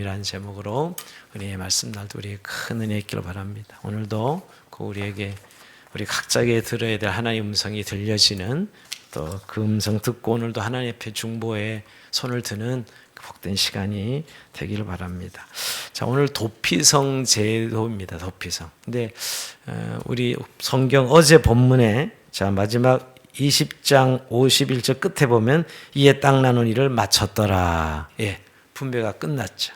이라는 제목으로 은혜의 말씀 날도 우리에게 큰 은혜 있기를 바랍니다. 오늘도 우리에게 우리 각자에게 들어야 될 하나님의 음성이 들려지는 또 그 음성 듣고 오늘도 하나님 앞에 중보에 손을 드는 복된 시간이 되기를 바랍니다. 자, 오늘 도피성 제도입니다. 도피성. 근데 우리 성경 어제 본문에 자 마지막 20장 51절 끝에 보면 이에 땅 나눈 일을 마쳤더라. 예, 분배가 끝났죠.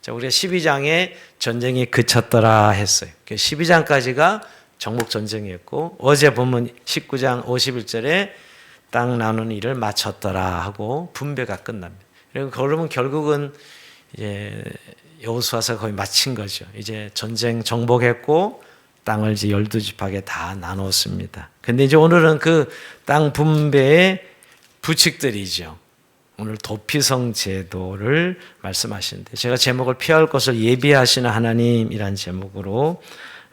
자, 우리가 12장에 전쟁이 그쳤더라 했어요. 12장까지가 정복 전쟁이었고 어제 본문 19장 51절에 땅 나누는 일을 마쳤더라 하고 분배가 끝납니다. 그러면 결국은 이제 여호수아서 거의 마친 거죠. 이제 전쟁 정복했고 땅을 이제 12지파에 다 나눴습니다. 근데 이제 오늘은 그 땅 분배의 부칙들이죠. 오늘 도피성 제도를 말씀하시는데 제가 제목을 피할 것을 예비하시는 하나님이란 제목으로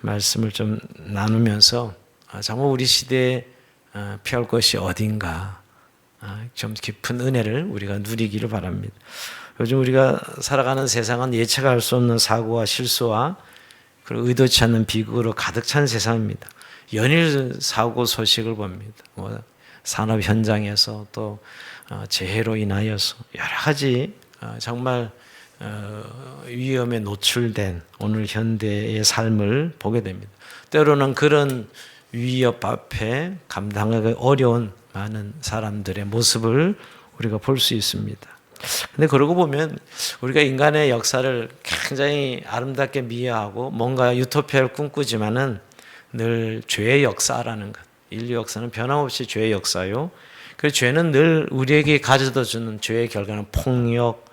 말씀을 좀 나누면서 정말 우리 시대에 피할 것이 어딘가 좀 깊은 은혜를 우리가 누리기를 바랍니다. 요즘 우리가 살아가는 세상은 예측할 수 없는 사고와 실수와 그리고 의도치 않는 비극으로 가득 찬 세상입니다. 연일 사고 소식을 봅니다. 산업 현장에서 또 재해로 인하여서 여러 가지 정말 위험에 노출된 오늘 현대의 삶을 보게 됩니다. 때로는 그런 위협 앞에 감당하기 어려운 많은 사람들의 모습을 우리가 볼 수 있습니다. 근데 그러고 보면 우리가 인간의 역사를 굉장히 아름답게 미화하고 뭔가 유토피아를 꿈꾸지만은 늘 죄의 역사라는 것. 인류 역사는 변함없이 죄의 역사요. 그 죄는 늘 우리에게 가져다 주는 죄의 결과는 폭력,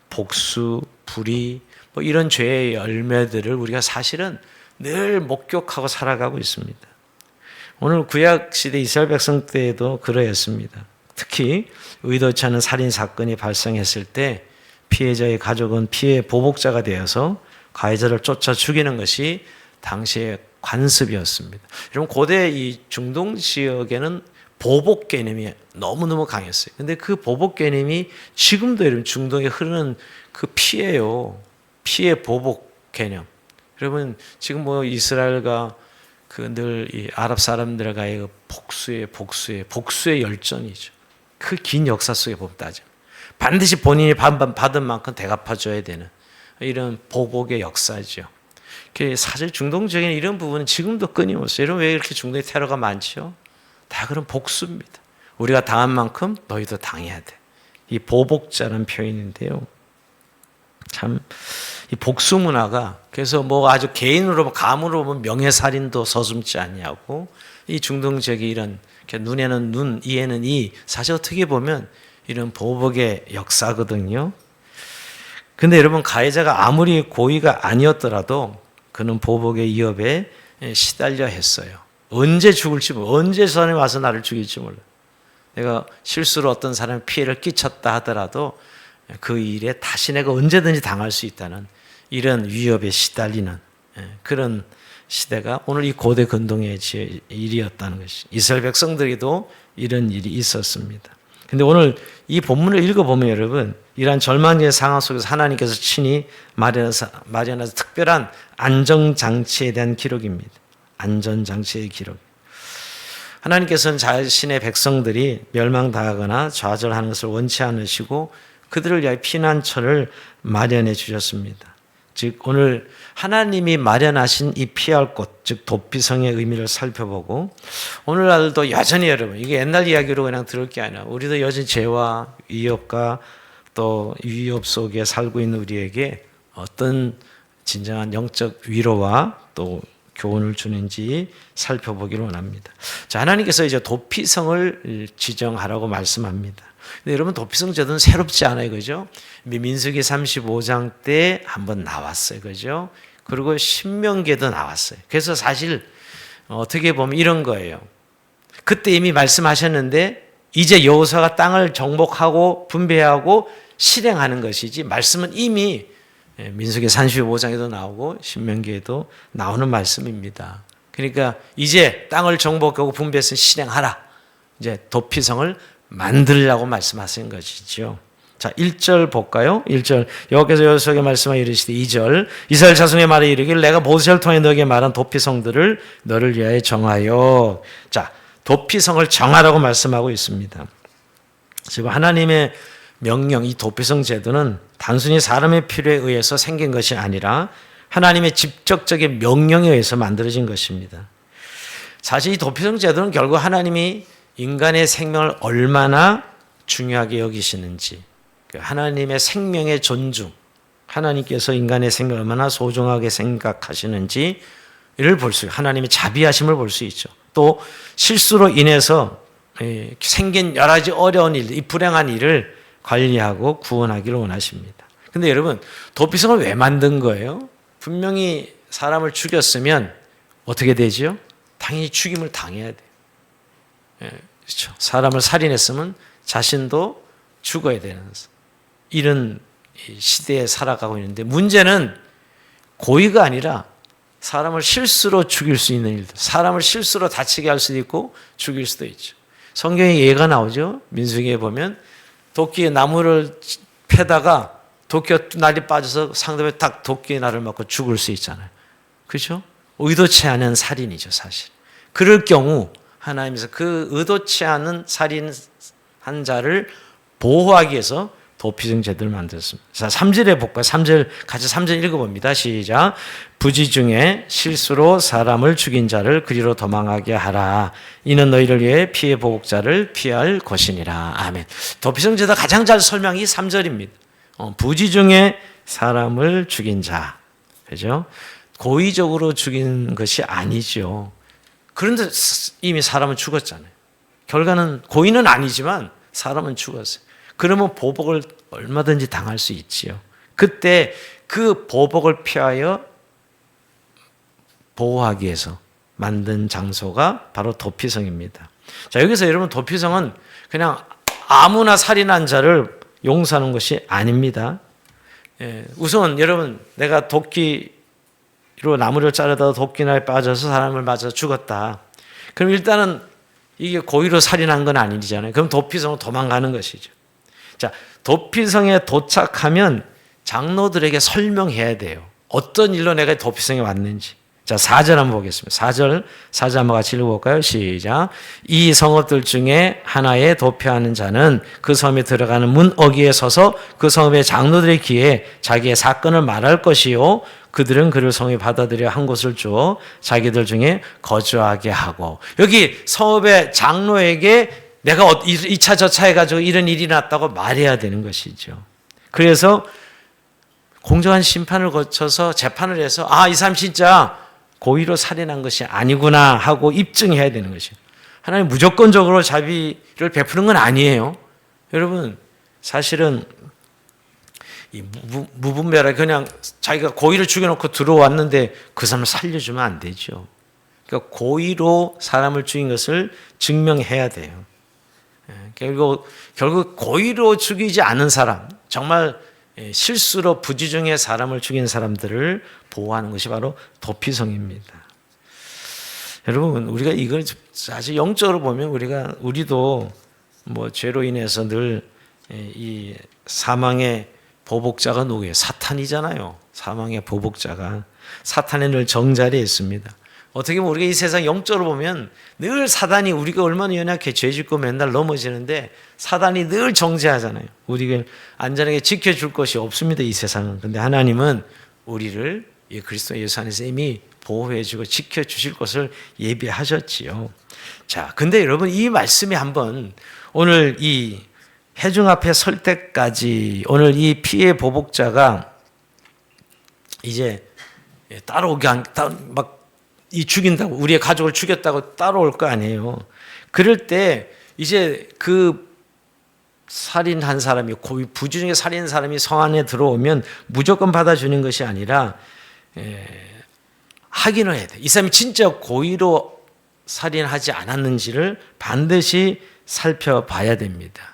복수, 불의, 뭐 이런 죄의 열매들을 우리가 사실은 늘 목격하고 살아가고 있습니다. 오늘 구약 시대 이스라엘 백성 때에도 그러했습니다. 특히 의도치 않은 살인 사건이 발생했을 때 피해자의 가족은 피해 보복자가 되어서 가해자를 쫓아 죽이는 것이 당시의 관습이었습니다. 여러분 고대 이 중동 지역에는 보복 개념이 너무너무 강했어요. 근데 그 보복 개념이 지금도 여러분 중동에 흐르는 그 피해요. 피해 보복 개념. 여러분 지금 뭐 이스라엘과 그 늘 이 아랍 사람들과의 복수의 열전이죠. 그 긴 역사 속에 보면 따지면 반드시 본인이 받은 만큼 대갚아줘야 되는 이런 보복의 역사죠. 사실 중동 지역에는 이런 부분은 지금도 끊임없어요. 여러분 왜 이렇게 중동에 테러가 많죠? 다 그런 복수입니다. 우리가 당한 만큼 너희도 당해야 돼. 이 보복자라는 표현인데요. 참 이 복수 문화가 그래서 뭐 아주 개인으로 가문으로 보면 명예살인도 서슴지 않냐고 이 중동 지역이 이런 눈에는 눈, 이에는 이 사실 어떻게 보면 이런 보복의 역사거든요. 근데 여러분 가해자가 아무리 고의가 아니었더라도 그는 보복의 위협에 시달려 했어요. 언제 죽을지 몰라. 언제 사람이 와서 나를 죽일지 몰라. 내가 실수로 어떤 사람의 피해를 끼쳤다 하더라도 그 일에 다시 내가 언제든지 당할 수 있다는 이런 위협에 시달리는 그런 시대가 오늘 이 고대 근동의 일이었다는 것이 이스라엘 백성들에게도 이런 일이 있었습니다. 근데 오늘 이 본문을 읽어보면 여러분 이러한 절망의 상황 속에서 하나님께서 친히 마련해서 특별한 안정장치에 대한 기록입니다. 안전장치의 기록. 하나님께서는 자신의 백성들이 멸망당하거나 좌절하는 것을 원치 않으시고 그들을 위하여 피난처를 마련해 주셨습니다. 즉 오늘 하나님이 마련하신 이 피할 곳, 즉 도피성의 의미를 살펴보고 오늘날도 여전히 여러분 이게 옛날 이야기로 그냥 들을 게 아니라 우리도 여전히 죄와 위협과 또 위협 속에 살고 있는 우리에게 어떤 진정한 영적 위로와 또 교훈을 주는지 살펴보기를 원합니다. 자, 하나님께서 이제 도피성을 지정하라고 말씀합니다. 근데 여러분 도피성 제도는 새롭지 않아요, 그죠? 민수기 35장 때 한번 나왔어요, 그죠? 그리고 신명기에도 나왔어요. 그래서 사실 어떻게 보면 이런 거예요. 그때 이미 말씀하셨는데 이제 여호수아가 땅을 정복하고 분배하고 실행하는 것이지 말씀은 이미 민수기 35장에도 나오고 신명기에도 나오는 말씀입니다. 그러니까 이제 땅을 정복하고 분배해서 실행하라. 이제 도피성을 만들라고 말씀하신 것이죠. 자, 1절 볼까요? 1절. 여호와께서 여호수아에게 말씀하여 이르시되 2절. 이스라엘 자손의 말에 이르기를 내가 모세를 통해 너에게 말한 도피성들을 너를 위하여 정하여. 자, 도피성을 정하라고 말씀하고 있습니다. 지금 하나님의 명령, 이 도피성 제도는 단순히 사람의 필요에 의해서 생긴 것이 아니라 하나님의 직접적인 명령에 의해서 만들어진 것입니다. 사실 이 도피성 제도는 결국 하나님이 인간의 생명을 얼마나 중요하게 여기시는지, 하나님의 생명의 존중, 하나님께서 인간의 생명을 얼마나 소중하게 생각하시는지를 볼 수, 하나님의 자비하심을 볼 수 있죠. 또 실수로 인해서 생긴 여러 가지 어려운 일, 이 불행한 일을 관리하고 구원하기를 원하십니다. 근데 여러분, 도피성을 왜 만든 거예요? 분명히 사람을 죽였으면 어떻게 되죠? 당연히 죽임을 당해야 돼요. 그렇죠. 사람을 살인했으면 자신도 죽어야 되는 이런 시대에 살아가고 있는데, 문제는 고의가 아니라 사람을 실수로 죽일 수 있는 일들, 사람을 실수로 다치게 할 수도 있고 죽일 수도 있죠. 성경에 예가 나오죠. 민수기에 보면 도끼에 나무를 패다가 도끼가 날이 빠져서 상대방이 딱 도끼의 날을 맞고 죽을 수 있잖아요. 그렇죠? 의도치 않은 살인이죠, 사실. 그럴 경우 하나님께서 그 의도치 않은 살인한 자를 보호하기 위해서 도피성 제도를 만들었습니다. 자, 3절에 볼까요? 3절 같이 3절 읽어봅니다. 시작. 부지 중에 실수로 사람을 죽인 자를 그리로 도망하게 하라. 이는 너희를 위해 피해 보복자를 피할 것이니라. 아멘. 도피성 제도 가장 잘 설명이 3절입니다. 부지 중에 사람을 죽인 자. 그죠? 고의적으로 죽인 것이 아니죠. 그런데 이미 사람은 죽었잖아요. 결과는 고의는 아니지만 사람은 죽었어요. 그러면 보복을 얼마든지 당할 수 있지요. 그때 그 보복을 피하여 보호하기 위해서 만든 장소가 바로 도피성입니다. 자, 여기서 여러분, 도피성은 그냥 아무나 살인한 자를 용서하는 것이 아닙니다. 우선 여러분, 내가 도끼로 나무를 자르다가 도끼날에 빠져서 사람을 맞아서 죽었다. 그럼 일단은 이게 고의로 살인한 건 아니잖아요. 그럼 도피성으로 도망가는 것이죠. 자, 도피성에 도착하면 장로들에게 설명해야 돼요. 어떤 일로 내가 도피성에 왔는지. 자, 4절 한번 보겠습니다. 4절 한번 같이 읽어볼까요? 시작. 이 성읍들 중에 하나에 도피하는 자는 그 섬에 들어가는 문 어귀에 서서 그 성읍의 장로들의 귀에 자기의 사건을 말할 것이요. 그들은 그를 성에 받아들여 한 곳을 주어 자기들 중에 거주하게 하고. 여기 성읍의 장로에게 내가 이 차 저 차 해가지고 이런 일이 났다고 말해야 되는 것이죠. 그래서 공정한 심판을 거쳐서 재판을 해서 이 사람 진짜 고의로 살인한 것이 아니구나 하고 입증해야 되는 것이에요. 하나님 무조건적으로 자비를 베푸는 건 아니에요. 여러분, 사실은 이 무분별하게 그냥 자기가 고의를 죽여놓고 들어왔는데 그 사람을 살려주면 안 되죠. 그러니까 고의로 사람을 죽인 것을 증명해야 돼요. 결국 고의로 죽이지 않은 사람, 정말 실수로 부지 중에 사람을 죽인 사람들을 보호하는 것이 바로 도피성입니다. 여러분, 우리가 이걸 사실 영적으로 보면 우리도 뭐 죄로 인해서 늘 이 사망의 보복자가 누구예요? 사탄이잖아요. 사망의 보복자가 사탄이 늘 정자리에 있습니다. 어떻게 보면 우리가 이 세상 영적으로 보면 늘 사단이, 우리가 얼마나 연약해 죄 짓고 맨날 넘어지는데 사단이 늘 정죄하잖아요. 우리를 안전하게 지켜줄 것이 없습니다, 이 세상은. 그런데 하나님은 우리를 이 그리스도 예수 안에서 이미 보호해주고 지켜주실 것을 예비하셨지요. 자, 근데 여러분, 이 말씀이 한번 오늘 이 회중 앞에 설 때까지 오늘 이 피해 보복자가 이제 따라오게 막 이 죽인다고, 우리의 가족을 죽였다고 따라올 거 아니에요. 그럴 때 이제 그 살인한 사람이, 부지 중에 살인한 사람이 성 안에 들어오면 무조건 받아주는 것이 아니라 확인을 해야 돼. 이 사람이 진짜 고의로 살인하지 않았는지를 반드시 살펴봐야 됩니다.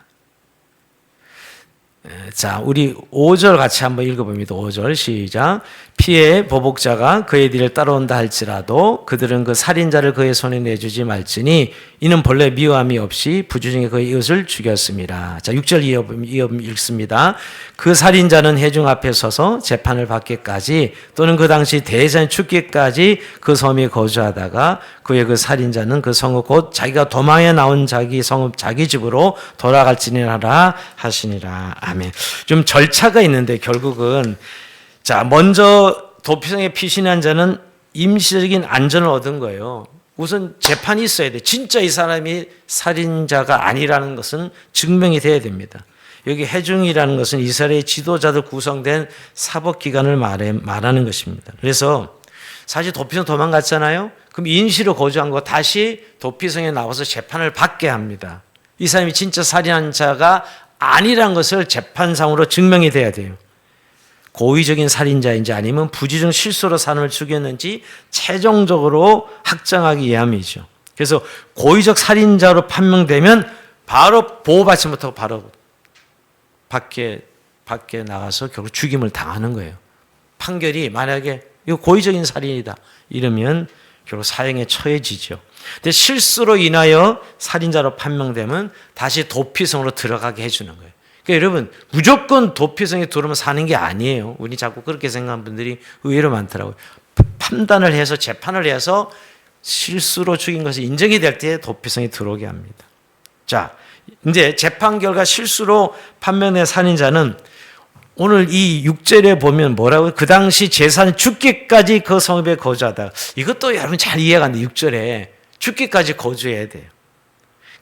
자, 우리 5절 같이 한번 읽어봅니다. 5절 시작. 피해 보복자가 그의 뒤를 따라온다 할지라도 그들은 그 살인자를 그의 손에 내주지 말지니 이는 본래 미워함이 없이 부주중에 그의 이웃을 죽였습니다. 자, 6절 이어 읽습니다. 그 살인자는 회중 앞에 서서 재판을 받기까지 또는 그 당시 대제사장 죽기까지 그 섬에 거주하다가 그의 그 살인자는 그 성읍 곧 자기가 도망해 나온 자기 성읍 자기 집으로 돌아갈지니라 하시니라. 아멘. 좀 절차가 있는데 결국은 자, 먼저 도피성에 피신한 자는 임시적인 안전을 얻은 거예요. 우선 재판이 있어야 돼. 진짜 이 사람이 살인자가 아니라는 것은 증명이 돼야 됩니다. 여기 해중이라는 것은 이스라엘의 지도자들 구성된 사법기관을 말하는 것입니다. 그래서 사실 도피성 도망갔잖아요. 그럼 임시로 거주한 거 다시 도피성에 나와서 재판을 받게 합니다. 이 사람이 진짜 살인한 자가 아니라는 것을 재판상으로 증명이 돼야 돼요. 고의적인 살인자인지 아니면 부지중 실수로 사람을 죽였는지 최종적으로 확정하기 위함이죠. 그래서 고의적 살인자로 판명되면 바로 보호받지 못하고 바로 밖에 나가서 결국 죽임을 당하는 거예요. 판결이 만약에 이거 고의적인 살인이다 이러면 결국 사형에 처해지죠. 근데 실수로 인하여 살인자로 판명되면 다시 도피성으로 들어가게 해주는 거예요. 그러니까 여러분 무조건 도피성에 들어오면 사는 게 아니에요. 우리 자꾸 그렇게 생각하는 분들이 의외로 많더라고요. 판단을 해서 재판을 해서 실수로 죽인 것이 인정이 될 때 도피성에 들어오게 합니다. 자, 이제 재판 결과 실수로 판명된 살인자는 오늘 이 6절에 보면 뭐라고요? 그 당시 제사장 죽기까지 그 성읍에 거주하다가 이것도 여러분 잘 이해가 안 돼요. 6절에 죽기까지 거주해야 돼요.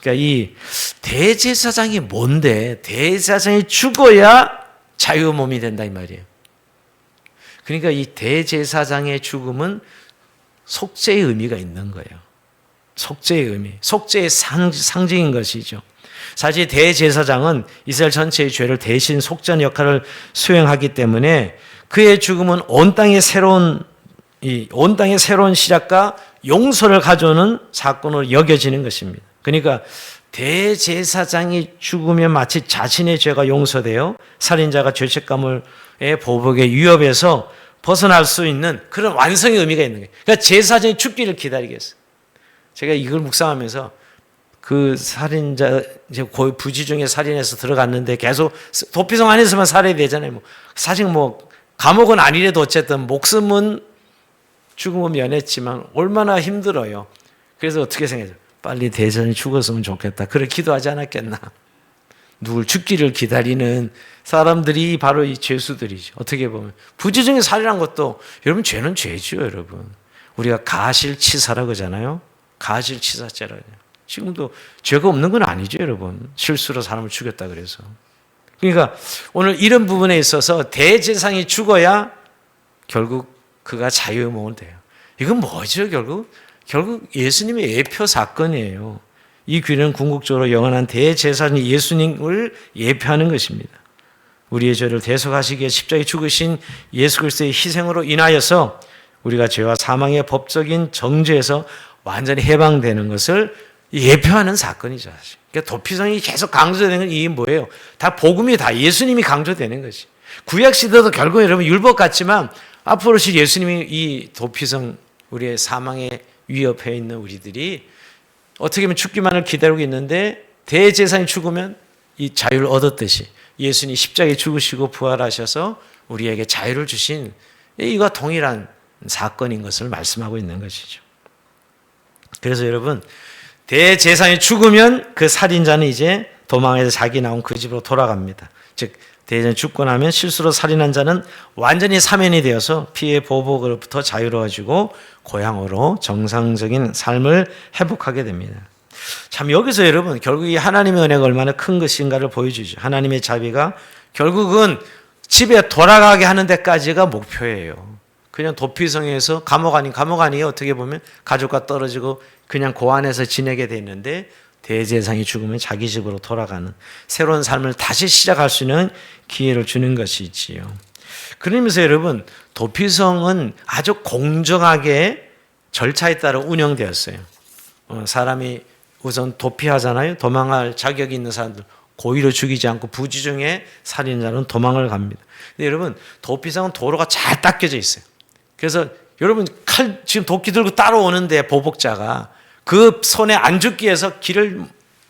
그러니까 이 대제사장이 뭔데 대제사장이 죽어야 자유 몸이 된다 이 말이에요. 그러니까 이 대제사장의 죽음은 속죄의 의미가 있는 거예요. 속죄의 의미, 속죄의 상징인 것이죠. 사실 대제사장은 이스라엘 전체의 죄를 대신 속죄하는 역할을 수행하기 때문에 그의 죽음은 온 땅의 새로운 시작과 용서를 가져오는 사건으로 여겨지는 것입니다. 그러니까 대제사장이 죽으면 마치 자신의 죄가 용서되어 살인자가 죄책감의 보복의 위협에서 벗어날 수 있는 그런 완성의 의미가 있는 거예요. 그러니까 제사장이 죽기를 기다리겠어요. 제가 이걸 묵상하면서 그 살인자 이제 거의 부지중에 살인해서 들어갔는데 계속 도피성 안에서만 살아야 되잖아요. 사실 감옥은 아니래도 어쨌든 목숨은 죽음은 면했지만 얼마나 힘들어요. 그래서 어떻게 생각해요? 빨리 대전이 죽었으면 좋겠다. 그래 기도하지 않았겠나? 누굴 죽기를 기다리는 사람들이 바로 이 죄수들이죠. 어떻게 보면 부지중에 살인한 것도 여러분 죄는 죄죠, 여러분. 우리가 가실치사라고 하잖아요. 가실치사죄라고 해요. 지금도 죄가 없는 건 아니죠, 여러분. 실수로 사람을 죽였다 그래서. 그러니까 오늘 이런 부분에 있어서 대제사장이 죽어야 결국 그가 자유의 몸은 돼요. 이건 뭐죠, 결국? 결국 예수님의 예표 사건이에요. 이 귀는 궁극적으로 영원한 대제사장이 예수님을 예표하는 것입니다. 우리의 죄를 대속하시기 위해 십자가에 죽으신 예수 그리스도의 희생으로 인하여서 우리가 죄와 사망의 법적인 정죄에서 완전히 해방되는 것을 예표하는 사건이죠. 그러니까 도피성이 계속 강조되는 건 이게 뭐예요? 다 복음이 다 예수님이 강조되는 것이. 구약 시대도 결국 여러분 율법 같지만 앞으로 예수님이 이 도피성 우리의 사망에 위협해 있는 우리들이 어떻게 보면 죽기만을 기다리고 있는데 대제사장이 죽으면 이 자유를 얻었듯이 예수님이 십자가에 죽으시고 부활하셔서 우리에게 자유를 주신 이와 동일한 사건인 것을 말씀하고 있는 것이죠. 그래서 여러분 대제사장이 죽으면 그 살인자는 이제 도망해서 자기 나온 그 집으로 돌아갑니다. 즉 대제사장이 죽고 나면 실수로 살인한 자는 완전히 사면이 되어서 피해 보복으로부터 자유로워지고 고향으로 정상적인 삶을 회복하게 됩니다. 참 여기서 여러분 결국 이 하나님의 은혜가 얼마나 큰 것인가를 보여주죠. 하나님의 자비가 결국은 집에 돌아가게 하는 데까지가 목표예요. 그냥 도피성에서 감옥 아니에요. 어떻게 보면 가족과 떨어지고 그냥 고안에서 지내게 됐는데 대제사장이 죽으면 자기 집으로 돌아가는 새로운 삶을 다시 시작할 수 있는 기회를 주는 것이지요. 그러면서 여러분 도피성은 아주 공정하게 절차에 따라 운영되었어요. 사람이 우선 도피하잖아요. 도망할 자격이 있는 사람들 고의로 죽이지 않고 부지중에 살인자는 도망을 갑니다. 근데 여러분 도피성은 도로가 잘 닦여져 있어요. 그래서 여러분 칼 지금 도끼 들고 따라오는데 보복자가 그 손에 안 죽기 위해서 길을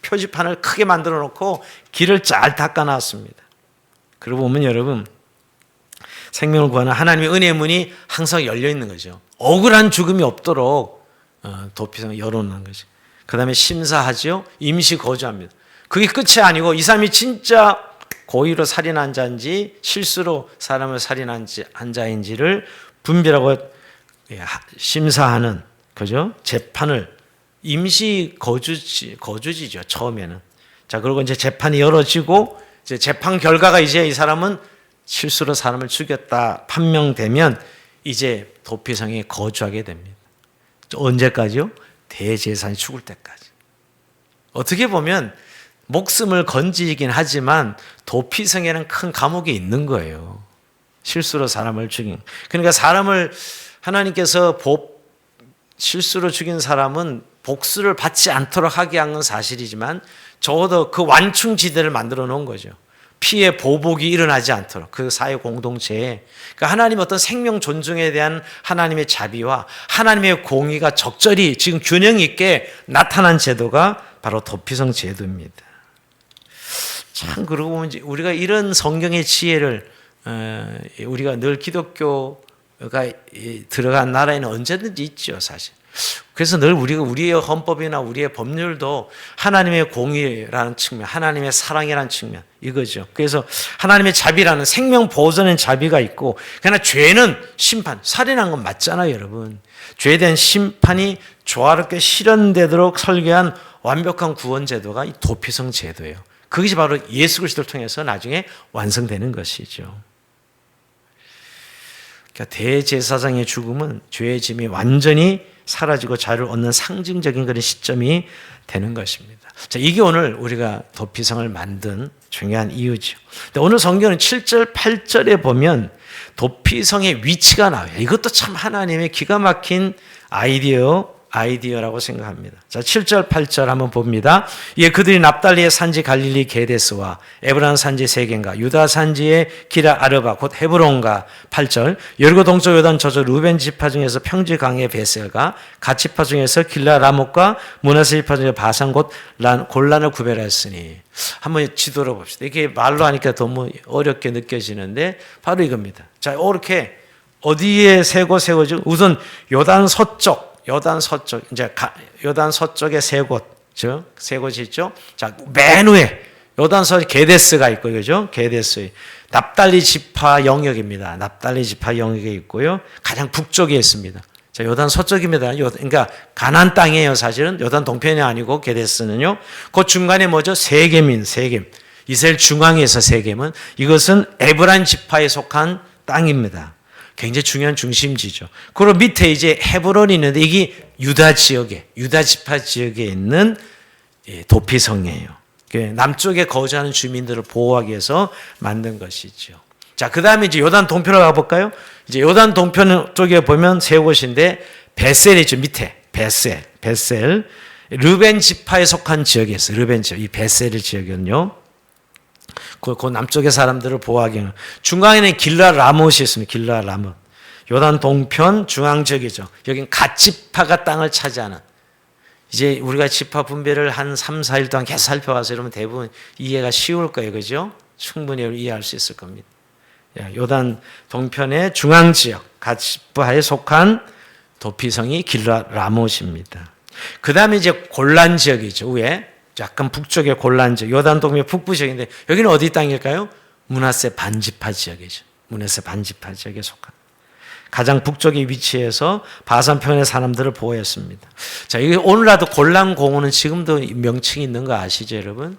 표지판을 크게 만들어 놓고 길을 잘 닦아 놨습니다. 그러고 보면 여러분 생명을 구하는 하나님의 은혜의 문이 항상 열려 있는 거죠. 억울한 죽음이 없도록 도피성을 열어놓는 거죠. 그 다음에 심사하죠. 임시 거주합니다. 그게 끝이 아니고 이 사람이 진짜 고의로 살인한 자인지 실수로 사람을 살인한 자인지를 분별하고 심사하는 그죠? 재판을 임시 거주지죠. 처음에는. 자, 그리고 이제 재판이 열어지고 이제 재판 결과가 이제 이 사람은 실수로 사람을 죽였다 판명되면 이제 도피성에 거주하게 됩니다. 언제까지요? 대제사장이 죽을 때까지. 어떻게 보면 목숨을 건지긴 하지만 도피성에는 큰 감옥이 있는 거예요. 실수로 사람을 죽인. 그러니까 사람을 하나님께서 실수로 죽인 사람은 복수를 받지 않도록 하게 한 건 사실이지만 적어도 그 완충지대를 만들어 놓은 거죠. 피해 보복이 일어나지 않도록 그 사회 공동체에 그러니까 하나님의 어떤 생명 존중에 대한 하나님의 자비와 하나님의 공의가 적절히 지금 균형 있게 나타난 제도가 바로 도피성 제도입니다. 참 그러고 보면 우리가 이런 성경의 지혜를 우리가 늘 기독교가 들어간 나라에는 언제든지 있죠, 사실. 그래서 늘 우리의 헌법이나 우리의 법률도 하나님의 공의라는 측면, 하나님의 사랑이라는 측면 이거죠. 그래서 하나님의 자비라는 생명 보존의 자비가 있고, 그러나 죄는 심판, 살인한 건 맞잖아요, 여러분. 죄에 대한 심판이 조화롭게 실현되도록 설계한 완벽한 구원 제도가 이 도피성 제도예요. 그것이 바로 예수 그리스도를 통해서 나중에 완성되는 것이죠. 그러니까 대제사장의 죽음은 죄의 짐이 완전히 사라지고 자유를 얻는 상징적인 그런 시점이 되는 것입니다. 자, 이게 오늘 우리가 도피성을 만든 중요한 이유죠. 근데 오늘 성경은 7절, 8절에 보면 도피성의 위치가 나와요. 이것도 참 하나님의 기가 막힌 아이디어라고 생각합니다. 자, 7절, 8절 한번 봅니다. 예, 그들이 납달리의 산지 갈릴리 게데스와 에브라임 산지 세겐과 유다 산지의 기라 아르바 곧 헤브론과 8절 여리고 동쪽 요단 저쪽 루벤 지파 중에서 평지 강의 베셀과 갓 지파 중에서 길라 라못과 므낫세 지파 중에 바산 곧 골란을 구별하였으니 한번 지도로 봅시다. 이게 말로 하니까 너무 어렵게 느껴지는데 바로 이겁니다. 자, 이렇게 어디에 세고죠? 우선 요단 서쪽 이제 요단 서쪽에 세 곳이 있죠. 자, 맨 위에 요단 서쪽 게데스가 있고, 그죠? 게데스. 납달리 지파 영역입니다. 납달리 지파 영역에 있고요. 가장 북쪽에 있습니다. 자, 요단 서쪽입니다. 그러니까 가나안 땅이에요, 사실은. 요단 동편이 아니고 게데스는요. 그 중간에 뭐죠? 세겜. 이스라엘 중앙에서 세겜은 이것은 에브라임 지파에 속한 땅입니다. 굉장히 중요한 중심지죠. 그리고 밑에 이제 헤브론이 있는데 이게 유다 지파 지역에 있는 도피성이에요. 남쪽에 거주하는 주민들을 보호하기 위해서 만든 것이죠. 자, 그 다음에 이제 요단 동편으로 가볼까요? 이제 요단 동편 쪽에 보면 세 곳인데 베셀이죠, 밑에. 베셀. 르벤 지파에 속한 지역이 있어요. 르벤 지역. 이 베셀 지역은요. 그 남쪽의 사람들을 보호하기 위해 중앙에는 길라 라못이 있습니다. 길라 라못. 요단 동편 중앙 지역이죠. 여긴 갓 지파가 땅을 차지하는. 이제 우리가 지파 분배를 한 3, 4일 동안 계속 살펴봐서 여러분 대부분 이해가 쉬울 거예요. 그죠? 충분히 이해할 수 있을 겁니다. 요단 동편의 중앙 지역, 갓 지파에 속한 도피성이 길라 라못입니다. 그 다음에 이제 골란 지역이죠. 위에. 약간 북쪽의 골란 지역, 요단 동편 북부 지역인데 여기는 어디 땅일까요? 므낫세 반지파 지역이죠. 므낫세 반지파 지역에 속한 가장 북쪽에 위치해서 바산 편의 사람들을 보호했습니다. 자, 이게 오늘날도 골란 공원은 지금도 명칭이 있는 거 아시죠, 여러분?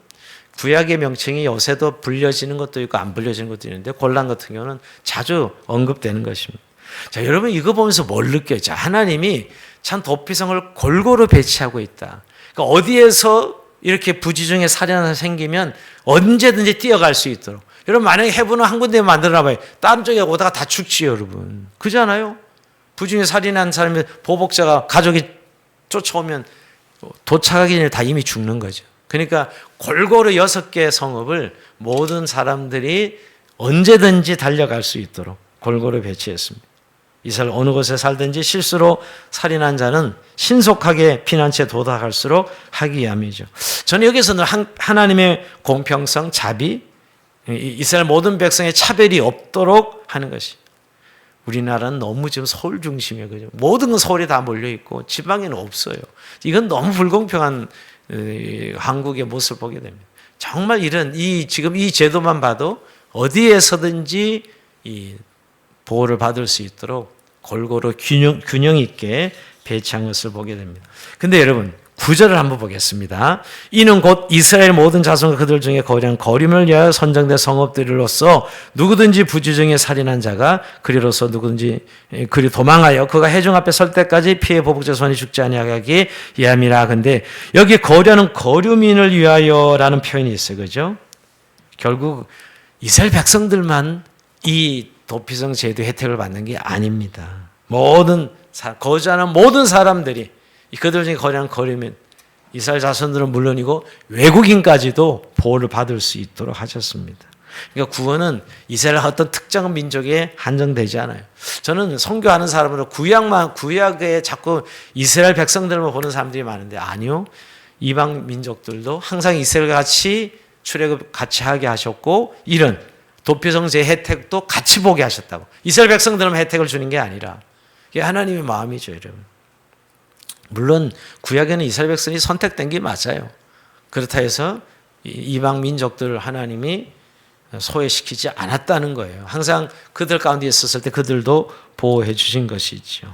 구약의 명칭이 요새도 불려지는 것도 있고 안 불려지는 것도 있는데 골란 같은 경우는 자주 언급되는 것입니다. 자, 여러분 이거 보면서 뭘 느껴요? 자, 하나님이 참 도피성을 골고루 배치하고 있다. 그러니까 어디에서 이렇게 부지중에 살인 하나 생기면 언제든지 뛰어갈 수 있도록. 여러분 만약에 해부는 한 군데 만들어놔봐요. 다른 쪽에 오다가 다 죽지요, 여러분. 그잖아요. 부지중에 살인한 사람이 보복자가 가족이 쫓아오면 도착하기 전에 다 이미 죽는 거죠. 그러니까 골고루 6개의 성읍을 모든 사람들이 언제든지 달려갈 수 있도록 골고루 배치했습니다. 이스라엘 어느 곳에 살든지 실수로 살인한 자는 신속하게 피난처에 도달할수록 하기 위함이죠. 저는 여기서는 하나님의 공평성, 자비, 이스라엘 모든 백성의 차별이 없도록 하는 것이. 우리나라는 너무 지금 서울 중심이에요. 그죠? 모든 건 서울에 다 몰려 있고 지방에는 없어요. 이건 너무 불공평한 한국의 모습을 보게 됩니다. 정말 지금 이 제도만 봐도 어디에서든지 이 보호를 받을 수 있도록 골고루 균형 있게 배치한 것을 보게 됩니다. 근데 여러분 9절을 한번 보겠습니다. 이는 곧 이스라엘 모든 자손과 그들 중에 거리한 거림을 위하여 선정된 성읍들로서 누구든지 부지중에 살인한 자가 그리로서 누구든지 그리 도망하여 그가 회중 앞에 설 때까지 피해 보복자 손이 죽지 아니하게 위함이라. 근데 여기 거리하는 거류민을 위하여라는 표현이 있어요. 그죠? 결국 이스라엘 백성들만 이 도피성 제도 혜택을 받는 게 아닙니다. 거주하는 모든 사람들이 그들 중에 거리하는 거류민, 이스라엘 자손들은 물론이고 외국인까지도 보호를 받을 수 있도록 하셨습니다. 그러니까 구원은 이스라엘 어떤 특정 민족에 한정되지 않아요. 저는 선교하는 사람으로 구약에 자꾸 이스라엘 백성들만 보는 사람들이 많은데 아니요. 이방 민족들도 항상 이스라엘과 같이 출애굽 같이 하게 하셨고 이런 도피성제 혜택도 같이 보게 하셨다고. 이스라엘 백성들만 혜택을 주는 게 아니라 이게 하나님의 마음이죠, 여러분. 물론 구약에는 이스라엘 백성이 선택된 게 맞아요. 그렇다 해서 이방 민족들을 하나님이 소외시키지 않았다는 거예요. 항상 그들 가운데 있었을 때 그들도 보호해 주신 것이죠.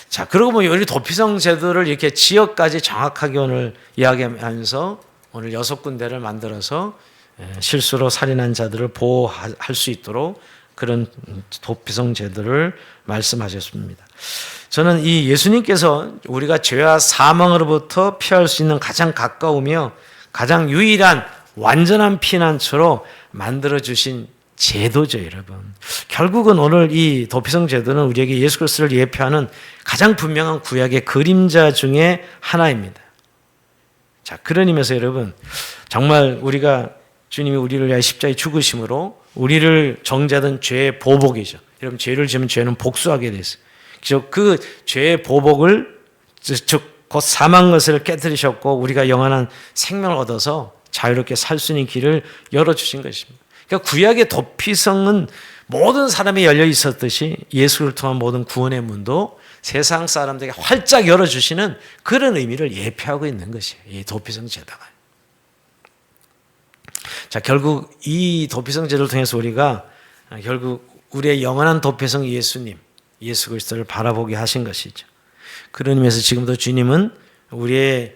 자, 그리고 우리 도피성 제도를 이렇게 지역까지 정확하게 오늘 이야기하면서 오늘 6군데를 만들어서 실수로 살인한 자들을 보호할 수 있도록 그런 도피성 제도를 말씀하셨습니다. 저는 이 예수님께서 우리가 죄와 사망으로부터 피할 수 있는 가장 가까우며 가장 유일한 완전한 피난처로 만들어주신 제도죠, 여러분. 결국은 오늘 이 도피성 제도는 우리에게 예수 그리스도를 예표하는 가장 분명한 구약의 그림자 중에 하나입니다. 자, 그런 의미에서 여러분, 정말 주님이 우리를 위하여 십자가에 죽으심으로 우리를 정죄하던 죄의 보복이죠. 여러분, 죄를 지으면 죄는 복수하게 돼 있어요. 그 죄의 보복을 즉 곧 사망 것을 깨뜨리셨고 우리가 영원한 생명을 얻어서 자유롭게 살 수 있는 길을 열어주신 것입니다. 그러니까 구약의 도피성은 모든 사람이 열려 있었듯이 예수를 통한 모든 구원의 문도 세상 사람들에게 활짝 열어주시는 그런 의미를 예표하고 있는 것이에요. 이 도피성 제도가. 자, 결국 이 도피성 제도를 통해서 우리가 결국 우리의 영원한 도피성 예수님, 예수 그리스도를 바라보게 하신 것이죠. 그런 의미에서 지금도 주님은 우리의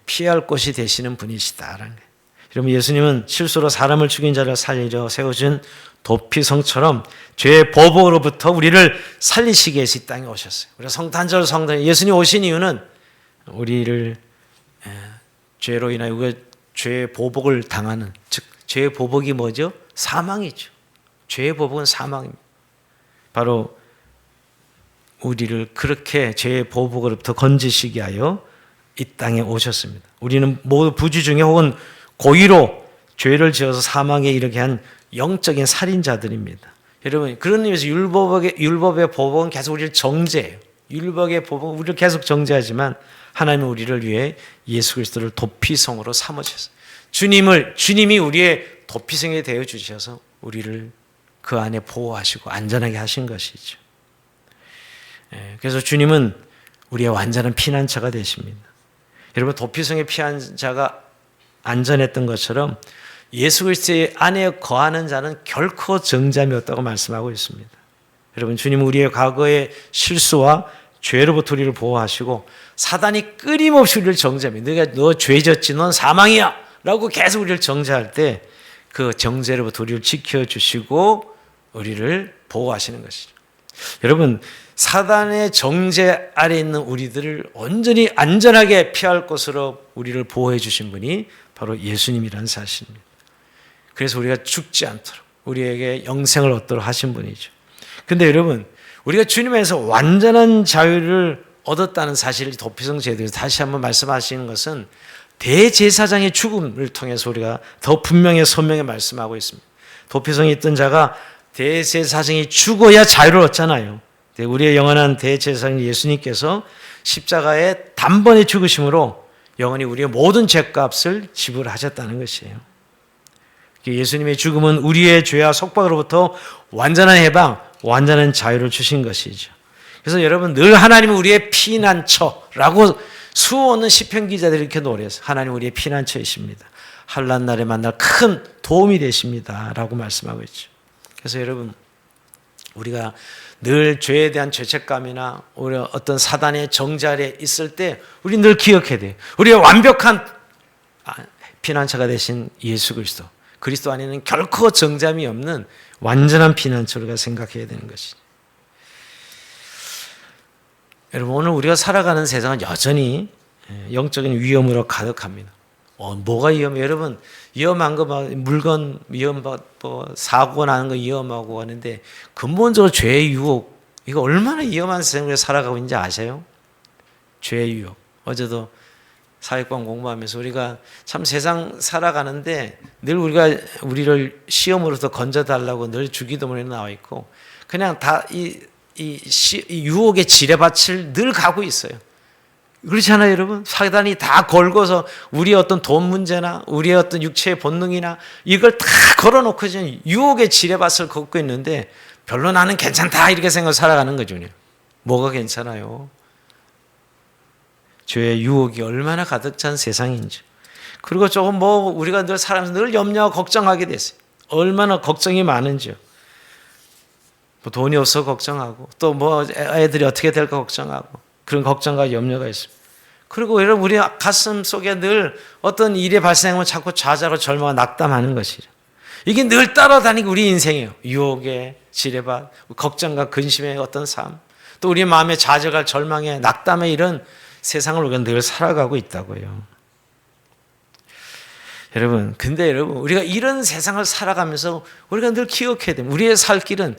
피할 곳이 되시는 분이시다라는 거예요. 여러분, 예수님은 실수로 사람을 죽인 자를 살리려 세워준 도피성처럼 죄의 보복으로부터 우리를 살리시기 위해서 이 땅에 오셨어요. 우리가 성탄절 예수님 오신 이유는 우리를 죄로 인하여 우리가 죄의 보복을 당하는, 즉 죄의 보복이 뭐죠? 사망이죠. 죄의 보복은 사망입니다. 바로 우리를 그렇게 죄의 보복으로부터 건지시기 위하여 이 땅에 오셨습니다. 우리는 모두 부지중에 혹은 고의로 죄를 지어서 사망에 이르게 한 영적인 살인자들입니다. 여러분, 그런 의미에서 율법의 보복은 계속 우리를 정죄해요. 율법의 보복은 우리를 계속 정죄하지만 하나님은 우리를 위해 예수 그리스도를 도피성으로 삼으셨어요. 주님이 우리의 도피성이 되어 주셔서 우리를 그 안에 보호하시고 안전하게 하신 것이죠. 그래서 주님은 우리의 완전한 피난처가 되십니다. 여러분, 도피성의 피난처가 안전했던 것처럼 예수 그리스도의 안에 거하는 자는 결코 정잠이 없다고 말씀하고 있습니다. 여러분, 주님은 우리의 과거의 실수와 죄로부터 우리를 보호하시고 사단이 끊임없이 우리를 정죄합니다. 너 죄졌지, 넌 사망이야 라고 계속 우리를 정죄할 때 그 정죄로부터 우리를 지켜주시고 우리를 보호하시는 것이죠. 여러분, 사단의 정죄 아래 있는 우리들을 온전히 안전하게 피할 곳으로 우리를 보호해 주신 분이 바로 예수님이라는 사실입니다. 그래서 우리가 죽지 않도록 우리에게 영생을 얻도록 하신 분이죠. 근데 여러분, 우리가 주님에서 완전한 자유를 얻었다는 사실을 도피성 제도에서 다시 한번 말씀하시는 것은 대제사장의 죽음을 통해서 우리가 더 분명히 선명히 말씀하고 있습니다. 도피성에 있던 자가 대제사장이 죽어야 자유를 얻잖아요. 우리의 영원한 대제사장 예수님께서 십자가의 단번에 죽으심으로 영원히 우리의 모든 죄값을 지불하셨다는 것이에요. 예수님의 죽음은 우리의 죄와 속박으로부터 완전한 해방, 완전한 자유를 주신 것이죠. 그래서 여러분 늘 하나님은 우리의 피난처라고 수많은 시편 기자들이 이렇게 노래해서 하나님 우리의 피난처이십니다. 환난 날에 만날 큰 도움이 되십니다라고 말씀하고 있죠. 그래서 여러분 우리가 늘 죄에 대한 죄책감이나 우리 어떤 사단의 정자리에 있을 때 우리 늘 기억해야 돼요. 우리의 완벽한 피난처가 되신 예수 그리스도. 그리스도 안에는 결코 정잠이 없는 완전한 피난처를 생각해야 되는 것이죠. 여러분 오늘 우리가 살아가는 세상은 여전히 영적인 위험으로 가득합니다. 뭐가 위험해요? 여러분 위험한 거 물건 사고 나는 거 위험하고 하는데 근본적으로 죄의 유혹 이거 얼마나 위험한 세상에 살아가고 있는지 아세요? 죄의 유혹. 어제도 사회권 공부하면서 우리가 참 세상 살아가는데 늘 우리가 우리를 시험으로서 건져달라고 늘 주기도문에 나와 있고 그냥 다 이 유혹의 지뢰밭을 늘 가고 있어요. 그렇지 않아요, 여러분? 사단이 다 걸고서 우리의 어떤 돈 문제나 우리의 어떤 육체의 본능이나 이걸 다 걸어놓고 지금 유혹의 지뢰밭을 걷고 있는데 별로 나는 괜찮다 이렇게 생각하고 살아가는 거죠. 뭐가 괜찮아요? 죄의 유혹이 얼마나 가득 찬 세상인지. 그리고 조금 우리가 늘 살아가면서 늘 염려하고 걱정하게 됐어요. 얼마나 걱정이 많은지요. 돈이 없어 걱정하고 또 애들이 어떻게 될까 걱정하고 그런 걱정과 염려가 있습니다. 그리고 여러분 우리 가슴 속에 늘 어떤 일이 발생하면 자꾸 좌절하고 절망하고 낙담하는 것이죠. 이게 늘 따라다니는 우리 인생이에요. 유혹의 지뢰밭, 걱정과 근심의 어떤 삶, 또 우리 마음의 좌절과 절망의 낙담의 이런 세상을 우리가 늘 살아가고 있다고요. 여러분, 근데 여러분 우리가 이런 세상을 살아가면서 우리가 늘 기억해야 됩니다. 우리의 살 길은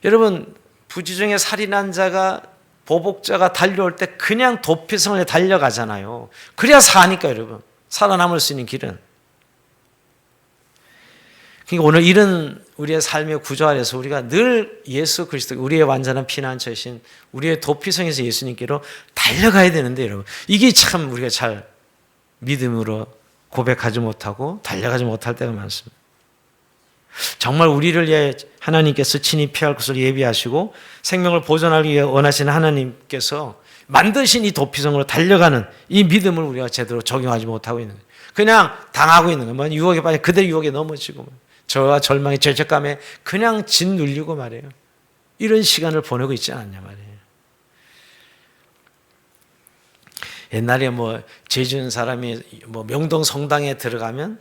여러분 부지 중에 살인한 자가 보복자가 달려올 때 그냥 도피성을 달려가잖아요. 그래야 사니까 여러분 살아남을 수 있는 길은. 그러니까 오늘 이런 우리의 삶의 구조 아래서 우리가 늘 예수 그리스도 우리의 완전한 피난처이신 우리의 도피성에서 예수님께로 달려가야 되는데 여러분 이게 참 우리가 잘 믿음으로 고백하지 못하고 달려가지 못할 때가 많습니다. 정말 우리를 위해 하나님께서 친히 피할 것을 예비하시고 생명을 보존하기 위해 원하시는 하나님께서 만드신 이 도피성으로 달려가는 이 믿음을 우리가 제대로 적용하지 못하고 있는 거예요. 그냥 당하고 있는 거예요. 유혹에 빠져 그대로 유혹에 넘어지고 저와 절망의 죄책감에 그냥 짓눌리고 말이에요. 이런 시간을 보내고 있지 않냐 말이에요. 옛날에 죄 지은 사람이 명동 성당에 들어가면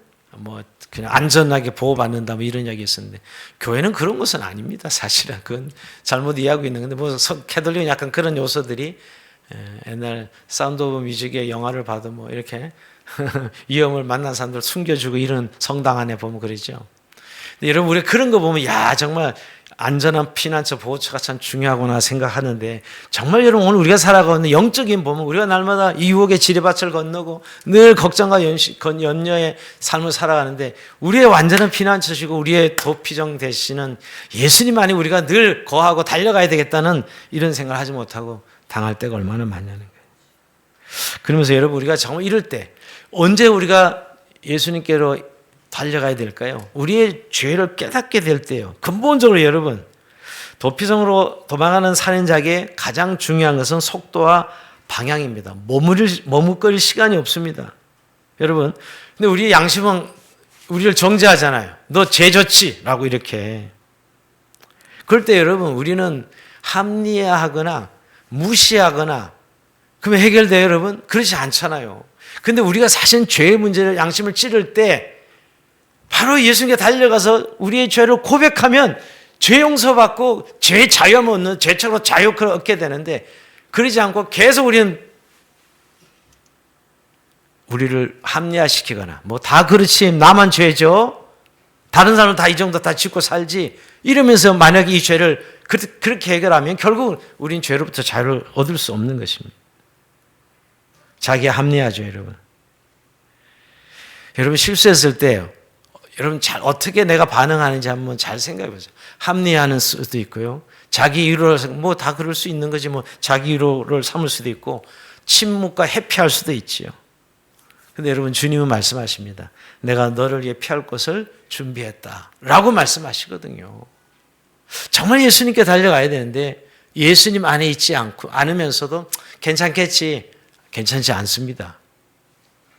그냥 안전하게 보호받는다 이런 이야기 있었는데 교회는 그런 것은 아닙니다. 사실은 그건 잘못 이해하고 있는 건데 캐톨릭은 약간 그런 요소들이 옛날 사운드 오브 뮤직의 영화를 봐도 이렇게 위험을 만난 사람들 숨겨주고 이런 성당 안에 보면 그러죠. 근데 여러분 우리 그런 거 보면 정말 안전한 피난처 보호처가 참 중요하구나 생각하는데 정말 여러분 오늘 우리가 살아가는 영적인 보면 우리가 날마다 이 유혹의 지뢰밭을 건너고 늘 걱정과 염려의 삶을 살아가는데 우리의 완전한 피난처시고 우리의 도피정 되시는 예수님 안에 우리가 늘 거하고 달려가야 되겠다는 이런 생각을 하지 못하고 당할 때가 얼마나 많냐는 거예요. 그러면서 여러분 우리가 정말 이럴 때 언제 우리가 예수님께로 달려가야 될까요? 우리의 죄를 깨닫게 될 때요. 근본적으로 여러분 도피성으로 도망하는 살인자에게 가장 중요한 것은 속도와 방향입니다. 머뭇거릴 시간이 없습니다. 여러분 근데 우리의 양심은 우리를 정죄하잖아요. 너 죄 졌지? 라고 이렇게. 그럴 때 여러분 우리는 합리화하거나 무시하거나 그러면 해결돼요 여러분? 그렇지 않잖아요. 근데 우리가 사실 죄의 문제를 양심을 찌를 때 바로 예수님께 달려가서 우리의 죄를 고백하면 죄 용서받고 죄 자유함을 얻는 죄처럼 자유를 얻게 되는데 그러지 않고 계속 우리는 우리를 합리화시키거나 다 그렇지 나만 죄죠 다른 사람은 다 이 정도 다 짓고 살지 이러면서 만약에 이 죄를 그렇게 해결하면 결국 우리는 죄로부터 자유를 얻을 수 없는 것입니다. 자기 합리화죠 여러분. 여러분 실수했을 때요 여러분 어떻게 내가 반응하는지 한번 잘 생각해 보세요. 합리화하는 수도 있고요. 자기 위로를 뭐 다 그럴 수 있는 거지 뭐 자기 위로를 삼을 수도 있고 침묵과 회피할 수도 있지요. 근데 여러분 주님은 말씀하십니다. 내가 너를 위해 피할 곳을 준비했다 라고 말씀하시거든요. 정말 예수님께 달려가야 되는데 예수님 안에 있지 않으면서도 괜찮겠지, 괜찮지 않습니다.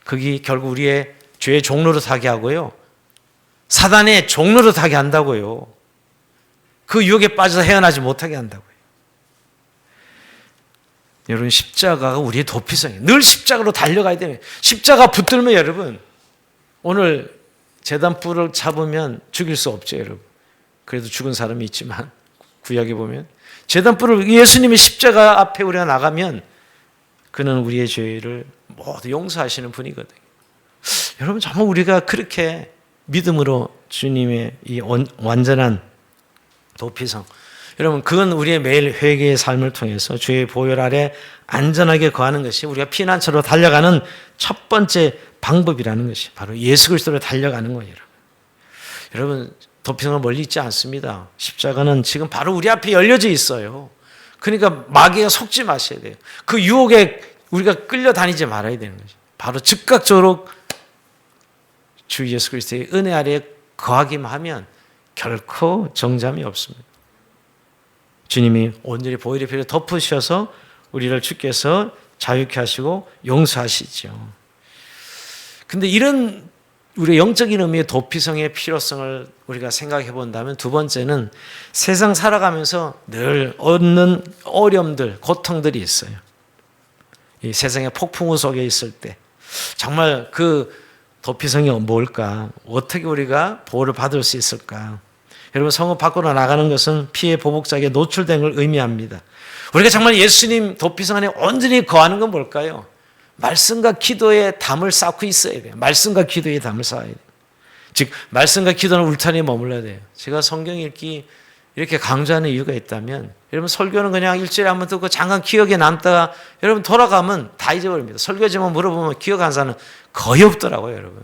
그게 결국 우리의 죄의 종로로 타게 하고요. 사단의 종로로 타게 한다고요. 그 유혹에 빠져서 헤어나지 못하게 한다고요. 여러분 십자가가 우리의 도피성이에요. 늘 십자가로 달려가야 되는 십자가 붙들면 여러분 오늘 제단불을 잡으면 죽일 수 없죠 여러분. 그래도 죽은 사람이 있지만 구약에 보면 제단불을 예수님의 십자가 앞에 우리가 나가면 그는 우리의 죄를 모두 용서하시는 분이거든요. 여러분 정말 우리가 그렇게 믿음으로 주님의 이 완전한 도피성 여러분 그건 우리의 매일 회개의 삶을 통해서 주의 보혈 아래 안전하게 거하는 것이 우리가 피난처로 달려가는 첫 번째 방법이라는 것이 바로 예수 그리스도로 달려가는 거예요. 여러분 도피성은 멀리 있지 않습니다. 십자가는 지금 바로 우리 앞에 열려져 있어요. 그러니까 마귀가 속지 마셔야 돼요. 그 유혹에 우리가 끌려다니지 말아야 되는 거죠. 바로 즉각적으로 주 예수 그리스도의 은혜 아래에 거하기만 하면 결코 정잠이 없습니다. 주님이 온전히 보혈의 피를 덮으셔서 우리를 주께서 자유케 하시고 용서하시죠. 근데 이런 우리의 영적인 의미의 도피성의 필요성을 우리가 생각해 본다면 두 번째는 세상 살아가면서 늘 얻는 어려움들, 고통들이 있어요. 이 세상의 폭풍우 속에 있을 때 정말 그 도피성이 뭘까? 어떻게 우리가 보호를 받을 수 있을까? 여러분 성읍 밖으로 나가는 것은 피해 보복자에게 노출된 걸 의미합니다. 우리가 정말 예수님 도피성 안에 온전히 거하는 건 뭘까요? 말씀과 기도에 담을 쌓고 있어야 돼요. 말씀과 기도에 담을 쌓아야 돼요. 즉 말씀과 기도는 울타리에 머물러야 돼요. 제가 성경 읽기 이렇게 강조하는 이유가 있다면 여러분 설교는 그냥 일주일에 한 번 듣고 잠깐 기억에 남다가 여러분 돌아가면 다 잊어버립니다. 설교지만 물어보면 기억하는 사람은 거의 없더라고요 여러분.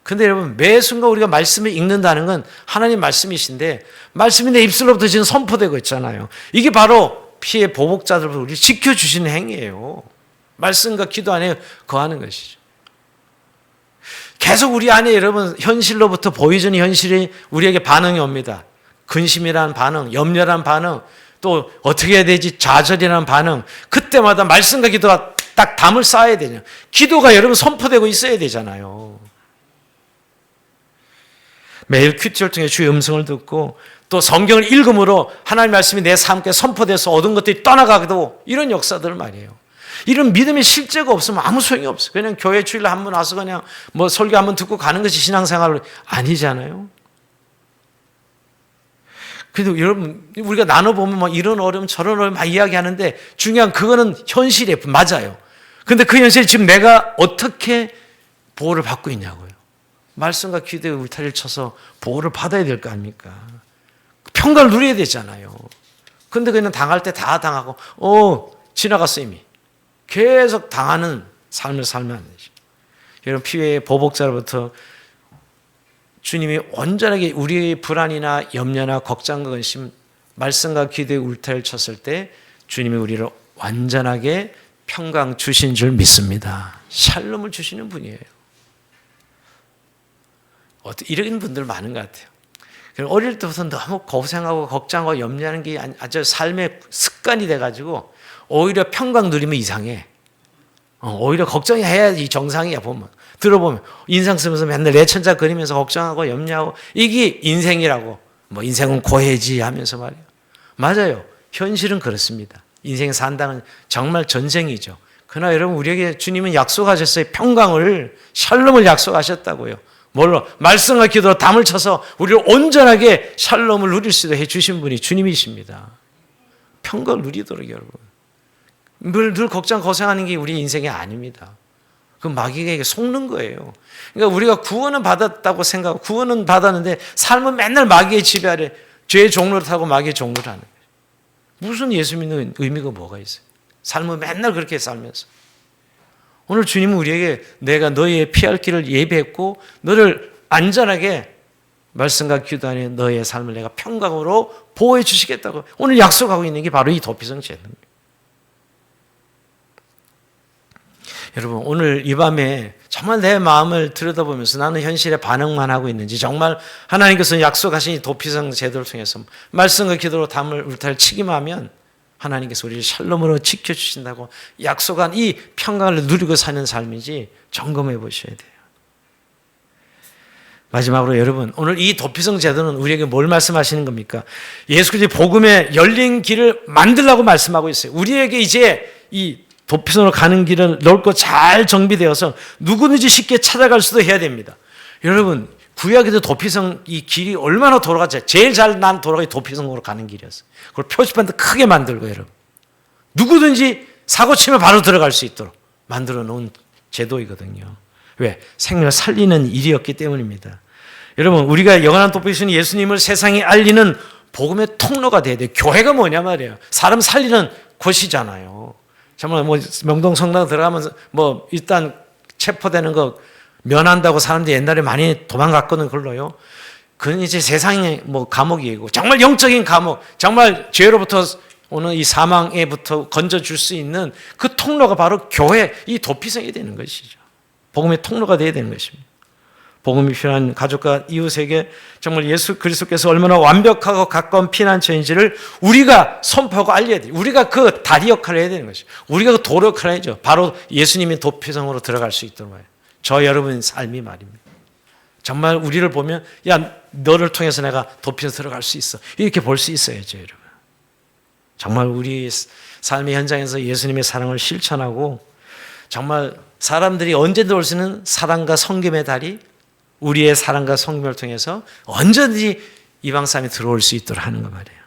근데 여러분 매 순간 우리가 말씀을 읽는다는 건 하나님 말씀이신데 말씀이 내 입술로부터 지금 선포되고 있잖아요. 이게 바로 피해 보복자들부터 우리를 지켜주시는 행위예요. 말씀과 기도 안에 거하는 것이죠. 계속 우리 안에 여러분 현실로부터 보이는 현실이 우리에게 반응이 옵니다. 근심이라는 반응, 염려라는 반응, 또 어떻게 해야 되지? 좌절이라는 반응. 그때마다 말씀과 기도가 딱 담을 쌓아야 되냐. 기도가 여러분 선포되고 있어야 되잖아요. 매일 큐티를 통해 주의 음성을 듣고 또 성경을 읽음으로 하나님 말씀이 내 삶에 선포돼서 얻은 것들이 떠나가기도 이런 역사들 말이에요. 이런 믿음의 실제가 없으면 아무 소용이 없어요. 그냥 교회 주일날 한 번 와서 그냥 뭐 설교 한 번 듣고 가는 것이 신앙생활 아니잖아요. 그래도 여러분 우리가 나눠보면 막 이런 어려움 저런 어려움 막 이야기하는데 중요한 그거는 현실이에요. 맞아요. 근데 그 현실 지금 내가 어떻게 보호를 받고 있냐고요. 말씀과 기도의 울타리를 쳐서 보호를 받아야 될 거 아닙니까? 평가를 누려야 되잖아요. 근데 그냥 당할 때 다 당하고 지나갔어 이미. 계속 당하는 삶을 살면 안 되죠. 여러분 피해의 보복자로부터 주님이 온전하게 우리의 불안이나 염려나 걱정과 근심 말씀과 기도의 울타리를 쳤을 때 주님이 우리를 완전하게 평강 주신 줄 믿습니다. 샬롬을 주시는 분이에요. 이런 분들 많은 것 같아요. 어릴 때부터 너무 고생하고 걱정하고 염려하는 게 아주 삶의 습관이 돼가지고 오히려 평강 누리면 이상해. 오히려 걱정해야지 정상이야 보면. 들어보면 인상 쓰면서 맨날 내천자 그리면서 걱정하고 염려하고 이게 인생이라고. 뭐 인생은 고해지 하면서 말이에요. 맞아요. 현실은 그렇습니다. 인생 산다는 정말 전쟁이죠. 그러나 여러분 우리에게 주님은 약속하셨어요. 평강을 샬롬을 약속하셨다고요. 뭘로? 말씀과 기도로 담을 쳐서 우리를 온전하게 샬롬을 누릴 수 있도록 해주신 분이 주님이십니다. 평강을 누리도록 여러분. 늘 걱정 고생하는 게 우리 인생이 아닙니다. 그 마귀에게 속는 거예요. 그러니까 우리가 구원은 받았다고 생각하고 구원은 받았는데 삶은 맨날 마귀의 지배 아래 죄의 종로를 타고 마귀의 종로를 하는 거예요. 무슨 예수 믿는 의미가 뭐가 있어요? 삶은 맨날 그렇게 살면서. 오늘 주님은 우리에게 내가 너희의 피할 길을 예비했고 너를 안전하게 말씀과 기도 안에 너의 삶을 내가 평강으로 보호해 주시겠다고 오늘 약속하고 있는 게 바로 이 도피성 제도입니다. 여러분 오늘 이 밤에 정말 내 마음을 들여다보면서 나는 현실에 반응만 하고 있는지, 정말 하나님께서 약속하신 이 도피성 제도를 통해서 말씀과 기도로 담을 울타리를 치기만 하면 하나님께서 우리를 샬롬으로 지켜주신다고 약속한 이 평강을 누리고 사는 삶인지 점검해 보셔야 돼요. 마지막으로 여러분, 오늘 이 도피성 제도는 우리에게 뭘 말씀하시는 겁니까? 예수 그리스도의 복음에 열린 길을 만들라고 말씀하고 있어요. 우리에게 이제 이 도피성으로 가는 길은 넓고 잘 정비되어서 누구든지 쉽게 찾아갈 수도 해야 됩니다. 여러분, 구약에도 도피성 이 길이 얼마나 도로가 제일 잘 난 도로가 이 도피성으로 가는 길이었어요. 그걸 표지판도 크게 만들고 여러분, 누구든지 사고 치면 바로 들어갈 수 있도록 만들어 놓은 제도이거든요. 왜? 생명을 살리는 일이었기 때문입니다. 여러분, 우리가 영원한 도피성인 예수님을 세상에 알리는 복음의 통로가 돼야 돼요. 교회가 뭐냐 말이에요. 사람 살리는 곳이잖아요. 정말 뭐 명동 성당 들어가면서 뭐 일단 체포되는 거 면한다고 사람들이 옛날에 많이 도망갔거든, 그걸로요. 그건 이제 세상의 뭐 감옥이고, 정말 영적인 감옥, 정말 죄로부터 오는 이 사망에부터 건져줄 수 있는 그 통로가 바로 교회, 이 도피성이 되는 것이죠. 복음의 통로가 되어야 되는 것입니다. 복음이 필요한 가족과 이웃에게 정말 예수 그리스도께서 얼마나 완벽하고 가까운 피난처인지를 우리가 선포하고 알려야 돼요. 우리가 그 다리 역할을 해야 되는 것이죠. 우리가 그 도로 역할을 해야죠. 바로 예수님이 도피성으로 들어갈 수 있도록 말이에요. 저 여러분의 삶이 말입니다. 정말 우리를 보면 야, 너를 통해서 내가 도피성 들어갈 수 있어, 이렇게 볼 수 있어야죠, 여러분. 정말 우리 삶의 현장에서 예수님의 사랑을 실천하고 정말 사람들이 언제든 올 수 있는 사랑과 섬김의 다리, 우리의 사랑과 섬김을 통해서 언제든지 이방 사람이 들어올 수 있도록 하는 거 말이에요.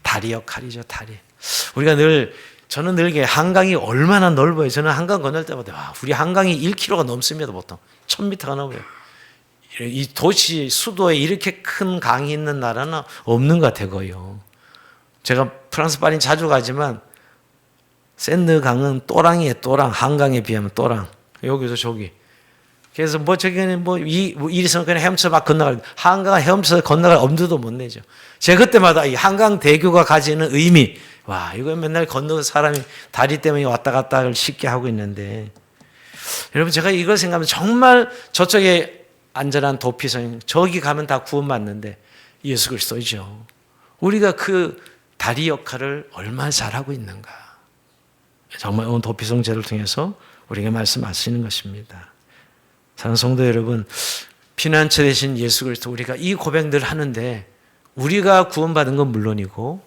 다리 역할이죠, 다리. 우리가 저는 늘 이게 한강이 얼마나 넓어요. 저는 한강 건널 때마다 우리 한강이 1km가 넘습니다. 보통 1000m가 넘어요. 이 도시 수도에 이렇게 큰 강이 있는 나라는 없는 것 같아요. 제가 프랑스 파리 자주 가지만 샌드 강은 또랑이에요. 또랑. 한강에 비하면 또랑. 여기서 저기. 그래서 뭐 저기는 뭐 이리서 그냥 헤엄쳐 막 건너갈, 한강을 헤엄쳐 건너갈 엄두도 못 내죠. 제가 그때마다 이 한강 대교가 가지는 의미, 와, 이거 맨날 건너서 사람이 다리 때문에 왔다 갔다를 쉽게 하고 있는데, 여러분 제가 이걸 생각하면 정말 저쪽에 안전한 도피성, 저기 가면 다 구원받는데 예수 그리스도이죠. 우리가 그 다리 역할을 얼마나 잘하고 있는가. 정말 오늘 도피성 제를 통해서 우리에게 말씀하시는 것입니다. 사랑하는 성도 여러분, 피난처 되신 예수 그리스도, 우리가 이 고백들 하는데 우리가 구원받은 건 물론이고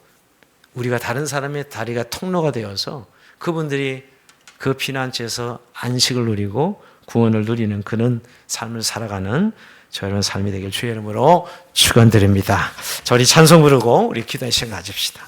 우리가 다른 사람의 다리가 통로가 되어서 그분들이 그 피난처에서 안식을 누리고 구원을 누리는 그런 삶을 살아가는 저 여러분 삶이 되길 주의 이름으로 축원드립니다. 자, 우리 찬송 부르고 우리 기도의 시간 가집시다.